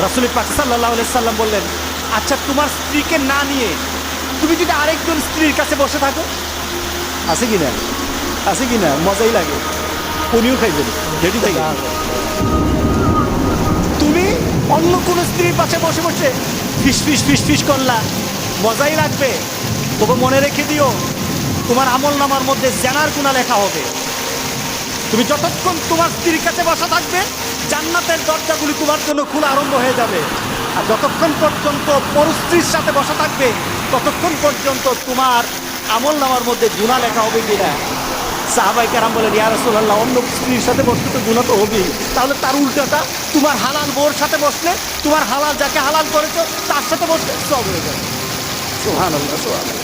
রাসূল পাক সাল্লাল্লাহু আলাইহি সাল্লাম বললেন, আচ্ছা তোমার স্ত্রীকে না নিয়ে তুমি যদি আরেকজন স্ত্রীর কাছে বসে থাকো, আছে কি না? আছে কি না? মজাই লাগে, উনিও খাইবেন রেডি থাকে। তুমি অন্য কোনো স্ত্রীর পাশে বসে বসে ফিস ফিস ফিস ফিস করলা, মজাই লাগবে। তবে মনে রেখে দিও, তোমার আমল নামার মধ্যে জেনার গুনাহ লেখা হবে। তুমি যতক্ষণ তোমার স্ত্রীর কাছে বসা থাকবে, জান্নাতের দরজাগুলি তোমার জন্য খোলা আরম্ভ হয়ে যাবে। আর যতক্ষণ পর্যন্ত পরস্ত্রীর সাথে বসা থাকবে, ততক্ষণ পর্যন্ত তোমার আমল নামার মধ্যে গুনাহ লেখা হবে কিনা। সাহাবায়ে কেরাম বলেন, ইয়া রাসূলুল্লাহ, অন্য স্ত্রীর সাথে বসলে তো গুনাহ তো হবেই, তাহলে তার উল্টাটা তোমার হালাল বউর সাথে বসলে, তোমার হালাল যাকে হালাল করেছো তার সাথে বসলে সব হয়ে যাবে। সুবহানাল্লাহ, সুবহানাল্লাহ।